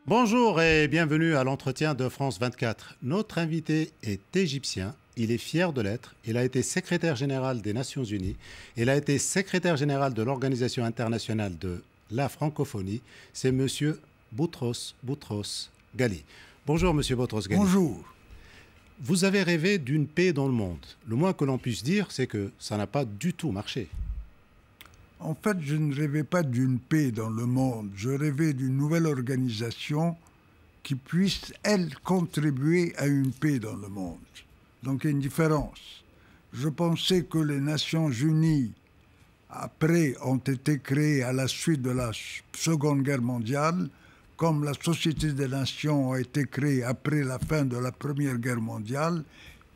Bonjour et bienvenue à l'entretien de France 24. Notre invité est égyptien, il est fier de l'être, il a été secrétaire général des Nations Unies, il a été secrétaire général de l'Organisation internationale de la francophonie, c'est Monsieur Boutros Ghali. Bonjour Monsieur Boutros Ghali. Bonjour. Vous avez rêvé d'une paix dans le monde. Le moins que l'on puisse dire, c'est que ça n'a pas du tout marché. En fait, je ne rêvais pas d'une paix dans le monde. Je rêvais d'une nouvelle organisation qui puisse, elle, contribuer à une paix dans le monde. Donc il y a une différence. Je pensais que les Nations Unies, après, ont été créées à la suite de la Seconde Guerre mondiale, comme la Société des Nations a été créée après la fin de la Première Guerre mondiale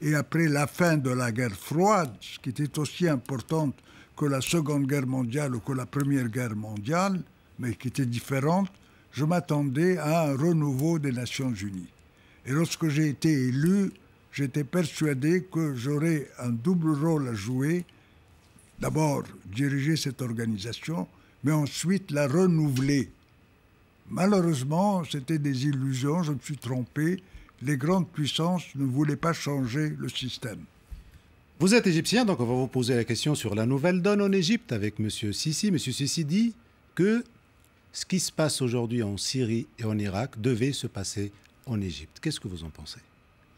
et après la fin de la guerre froide, ce qui était aussi importante que la Seconde Guerre mondiale ou que la Première Guerre mondiale, mais qui était différente, je m'attendais à un renouveau des Nations Unies. Et lorsque j'ai été élu, j'étais persuadé que j'aurais un double rôle à jouer. D'abord, diriger cette organisation, mais ensuite la renouveler. Malheureusement, c'était des illusions, je me suis trompé. Les grandes puissances ne voulaient pas changer le système. Vous êtes égyptien, donc on va vous poser la question sur la nouvelle donne en Égypte avec M. Sisi. M. Sisi dit que ce qui se passe aujourd'hui en Syrie et en Irak devait se passer en Égypte. Qu'est-ce que vous en pensez?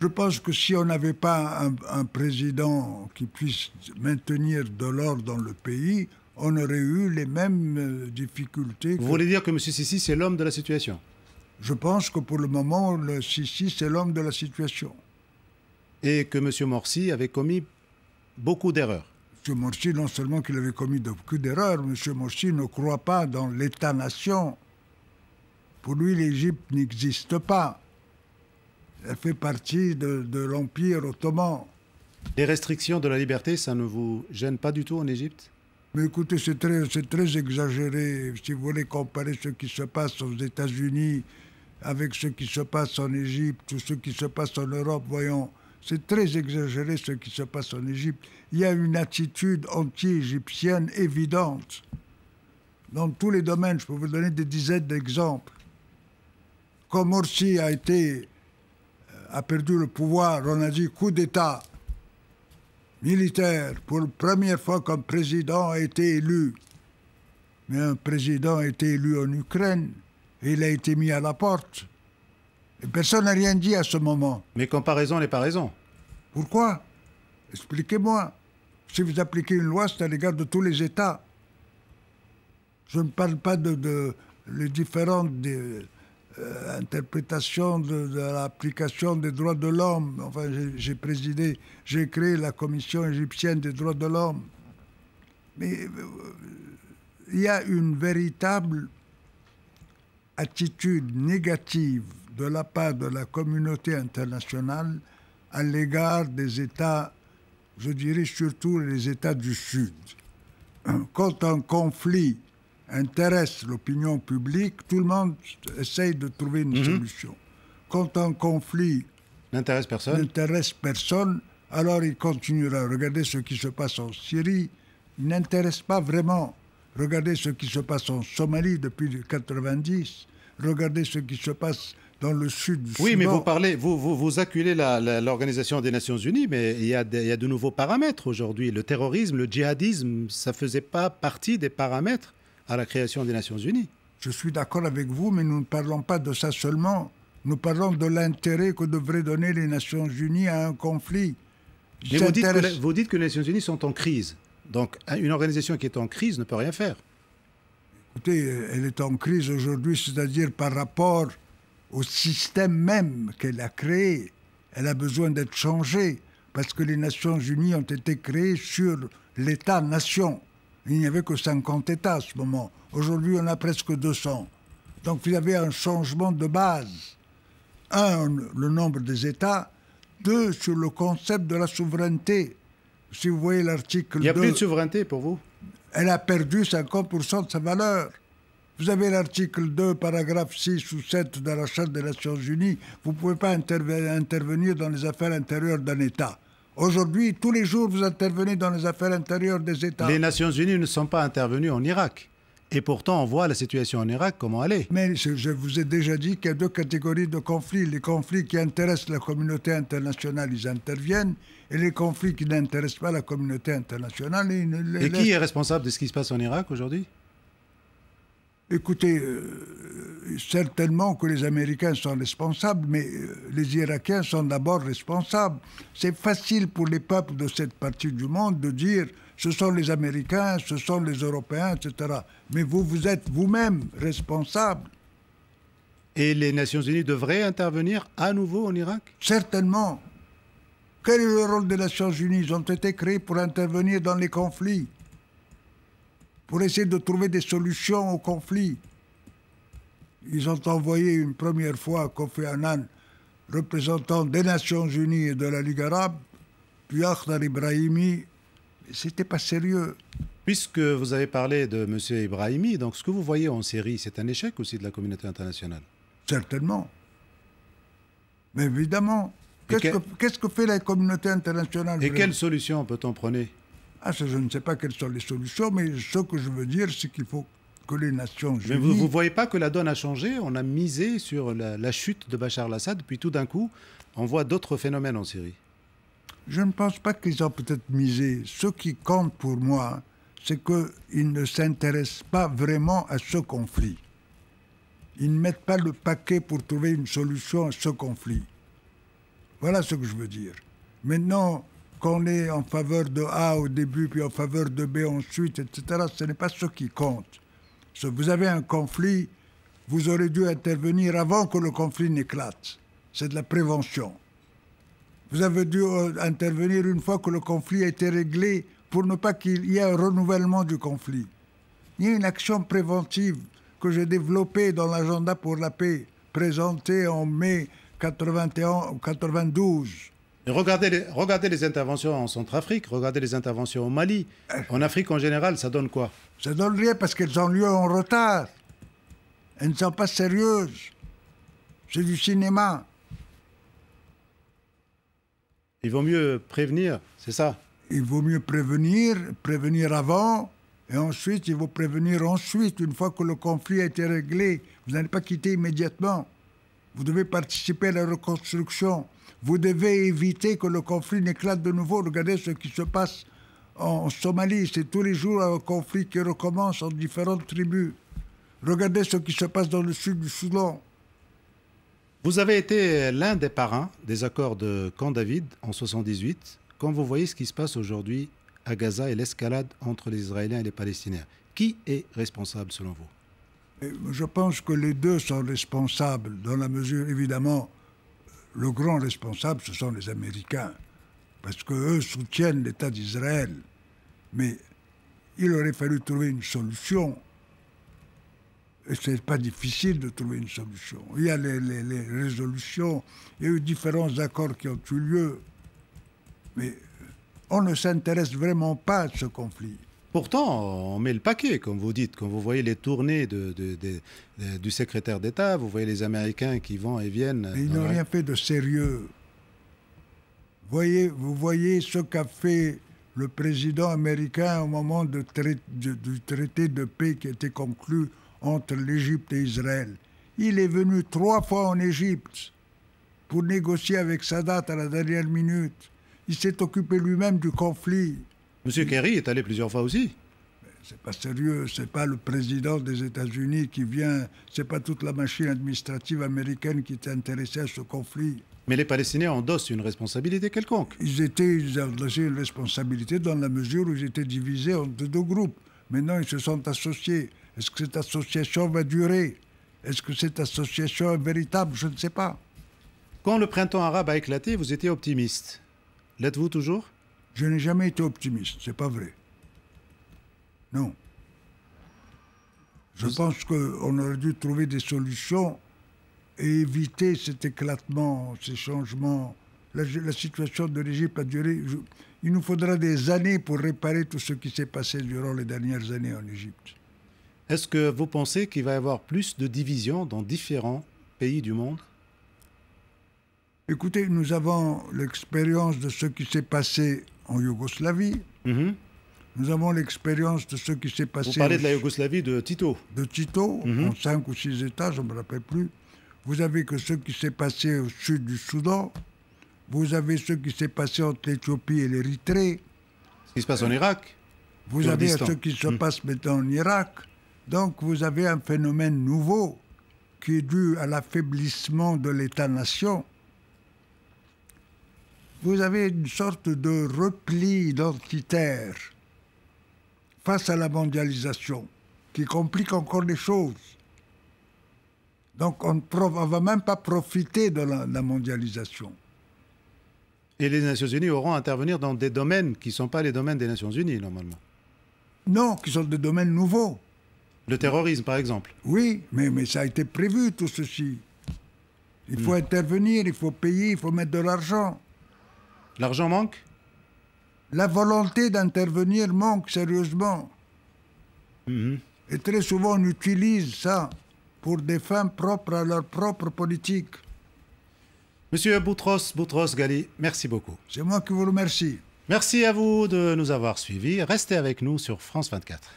Je pense que si on n'avait pas un président qui puisse maintenir de l'ordre dans le pays, on aurait eu les mêmes difficultés. Vous voulez dire que M. Sisi, c'est l'homme de la situation? Je pense que pour le moment, le Sisi, c'est l'homme de la situation. Et que M. Morsi avait commis beaucoup d'erreurs. M. Morsi, non seulement qu'il avait commis beaucoup d'erreurs, M. Morsi ne croit pas dans l'État-nation. Pour lui, l'Égypte n'existe pas. Elle fait partie de l'Empire ottoman. Les restrictions de la liberté, ça ne vous gêne pas du tout en Égypte? Mais écoutez, c'est très exagéré. Si vous voulez comparer ce qui se passe aux États-Unis avec ce qui se passe en Égypte ou ce qui se passe en Europe, voyons, c'est très exagéré ce qui se passe en Égypte. Il y a une attitude anti-égyptienne évidente. Dans tous les domaines, je peux vous donner des dizaines d'exemples. Quand Morsi a perdu le pouvoir, on a dit coup d'État militaire. Pour la première fois qu'un président a été élu. Mais un président a été élu en Ukraine et il a été mis à la porte. Et personne n'a rien dit à ce moment. Mais comparaison n'est pas raison. Pourquoi? Expliquez-moi. Si vous appliquez une loi, c'est à l'égard de tous les États. Je ne parle pas de les différentes interprétations de l'application des droits de l'homme. Enfin, j'ai créé la Commission égyptienne des droits de l'homme. Mais il y a une véritable attitude négative de la part de la communauté internationale à l'égard des États, je dirais surtout les États du Sud. Quand un conflit intéresse l'opinion publique, tout le monde essaye de trouver une solution. Quand un conflit n'intéresse personne, alors il continuera. Regardez ce qui se passe en Syrie, il n'intéresse pas vraiment. Regardez ce qui se passe en Somalie depuis 1990. Regardez ce qui se passe dans le sud du Oui, Soudan. mais vous acculez l'Organisation des Nations Unies, mais il y a de nouveaux paramètres aujourd'hui. Le terrorisme, le djihadisme, ça ne faisait pas partie des paramètres à la création des Nations Unies. Je suis d'accord avec vous, mais nous ne parlons pas de ça seulement. Nous parlons de l'intérêt que devraient donner les Nations Unies à un conflit. Mais vous dites que les Nations Unies sont en crise. Donc, une organisation qui est en crise ne peut rien faire. Écoutez, elle est en crise aujourd'hui, c'est-à-dire par rapport au système même qu'elle a créé. Elle a besoin d'être changée, parce que les Nations Unies ont été créées sur l'État-nation. Il n'y avait que 50 États à ce moment. Aujourd'hui, on a presque 200. Donc, il y avait un changement de base. Un, le nombre des États. Deux, sur le concept de la souveraineté. Si vous voyez l'article 2... Il n'y a plus de souveraineté pour vous? Elle a perdu 50% de sa valeur. Vous avez l'article 2, paragraphe 6 ou 7 de la Charte des Nations Unies. Vous ne pouvez pas intervenir dans les affaires intérieures d'un État. Aujourd'hui, tous les jours, vous intervenez dans les affaires intérieures des États. Les Nations Unies ne sont pas intervenues en Irak. Et pourtant, on voit la situation en Irak, comment elle est. Mais je vous ai déjà dit qu'il y a deux catégories de conflits. Les conflits qui intéressent la communauté internationale, ils interviennent. Et les conflits qui n'intéressent pas la communauté internationale, ils ne les Et qui laissent. est responsable de ce qui se passe en Irak aujourd'hui? Écoutez, certainement que les Américains sont responsables, mais les Irakiens sont d'abord responsables. C'est facile pour les peuples de cette partie du monde de dire ce sont les Américains, ce sont les Européens, etc. Mais vous êtes vous-même responsables. Et les Nations Unies devraient intervenir à nouveau en Irak? Certainement. Quel est le rôle des Nations Unies? Ils ont été créés pour intervenir dans les conflits, pour essayer de trouver des solutions aux conflits. Ils ont envoyé une première fois Kofi Annan, représentant des Nations Unies et de la Ligue arabe, puis Akhdar Ibrahimi. C'était pas sérieux. Puisque vous avez parlé de M. Ibrahimi, donc ce que vous voyez en Syrie, c'est un échec aussi de la communauté internationale? Certainement. Mais évidemment. Et Qu'est-ce que fait la communauté internationale? Et vraiment? quelles solutions peut-on prôner? Ah, ça, je ne sais pas quelles sont les solutions, mais ce que je veux dire, c'est qu'il faut que les Nations Unies... Mais vous ne voyez pas que la donne a changé? On a misé sur la chute de Bachar al-Assad, puis tout d'un coup, on voit d'autres phénomènes en Syrie. Je ne pense pas qu'ils ont peut-être misé. Ce qui compte pour moi, c'est qu'ils ne s'intéressent pas vraiment à ce conflit. Ils ne mettent pas le paquet pour trouver une solution à ce conflit. Voilà ce que je veux dire. Maintenant, qu'on est en faveur de A au début, puis en faveur de B ensuite, etc., ce n'est pas ce qui compte. Si vous avez un conflit, vous aurez dû intervenir avant que le conflit n'éclate. C'est de la prévention. Vous avez dû intervenir une fois que le conflit a été réglé pour ne pas qu'il y ait un renouvellement du conflit. Il y a une action préventive que j'ai développée dans l'agenda pour la paix, présentée en mai 81 ou 92. Et regardez les interventions en Centrafrique, regardez les interventions au Mali. En Afrique en général, ça donne quoi? Ça donne rien parce qu'elles ont lieu en retard. Elles ne sont pas sérieuses. C'est du cinéma. Il vaut mieux prévenir, c'est ça? Il vaut mieux prévenir avant, et ensuite, il faut prévenir ensuite, une fois que le conflit a été réglé. Vous n'allez pas quitter immédiatement. Vous devez participer à la reconstruction. Vous devez éviter que le conflit n'éclate de nouveau. Regardez ce qui se passe en Somalie. C'est tous les jours un conflit qui recommence en différentes tribus. Regardez ce qui se passe dans le sud du Soudan. Vous avez été l'un des parrains des accords de Camp David en 1978. Quand vous voyez ce qui se passe aujourd'hui à Gaza et l'escalade entre les Israéliens et les Palestiniens, qui est responsable selon vous? Je pense que les deux sont responsables, dans la mesure, évidemment, le grand responsable, ce sont les Américains, parce qu'eux soutiennent l'État d'Israël. Mais il aurait fallu trouver une solution. Et ce n'est pas difficile de trouver une solution. Il y a les résolutions, il y a eu différents accords qui ont eu lieu, mais on ne s'intéresse vraiment pas à ce conflit. Pourtant, on met le paquet, comme vous dites. Quand vous voyez les tournées du secrétaire d'État, vous voyez les Américains qui vont et viennent. Mais ils n'ont rien fait de sérieux. Vous voyez ce qu'a fait le président américain au moment du traité de paix qui a été conclu entre l'Égypte et Israël. Il est venu 3 fois en Égypte pour négocier avec Sadat à la dernière minute. Il s'est occupé lui-même du conflit. M. Kerry est allé plusieurs fois aussi. C'est pas sérieux, c'est pas le président des États-Unis qui vient, c'est pas toute la machine administrative américaine qui est intéressée à ce conflit. Mais les Palestiniens endossent une responsabilité quelconque. Ils endossaient une responsabilité dans la mesure où ils étaient divisés en deux groupes. Maintenant, ils se sont associés. Est-ce que cette association va durer? Est-ce que cette association est véritable? Je ne sais pas. Quand le printemps arabe a éclaté, vous étiez optimiste. L'êtes-vous toujours? Je n'ai jamais été optimiste, c'est pas vrai. Non. Je pense qu'on aurait dû trouver des solutions et éviter cet éclatement, ces changements. La situation de l'Égypte a duré... Il nous faudra des années pour réparer tout ce qui s'est passé durant les dernières années en Égypte. Est-ce que vous pensez qu'il va y avoir plus de divisions dans différents pays du monde? Écoutez, nous avons l'expérience de ce qui s'est passé en Yougoslavie. Nous avons l'expérience de ce qui s'est passé. Vous parlez de la Yougoslavie de Tito. De Tito, en 5 ou 6 États, je ne me rappelle plus. Vous avez que ce qui s'est passé au sud du Soudan. Vous avez ce qui s'est passé entre l'Éthiopie et l'Érythrée. Ce qui se passe en Irak. Vous avez ce qui se passe maintenant en Irak. Donc vous avez un phénomène nouveau qui est dû à l'affaiblissement de l'État-nation. Vous avez une sorte de repli identitaire face à la mondialisation qui complique encore les choses. Donc on ne va même pas profiter de la mondialisation. Et les Nations Unies auront à intervenir dans des domaines qui ne sont pas les domaines des Nations Unies, normalement. Non, qui sont des domaines nouveaux. Le terrorisme, par exemple. Oui, mais ça a été prévu, tout ceci. Il faut intervenir, il faut payer, il faut mettre de l'argent. L'argent manque? La volonté d'intervenir manque sérieusement. Et très souvent, on utilise ça pour des fins propres à leur propre politique. Monsieur Boutros Ghali, merci beaucoup. C'est moi qui vous remercie. Merci à vous de nous avoir suivis. Restez avec nous sur France 24.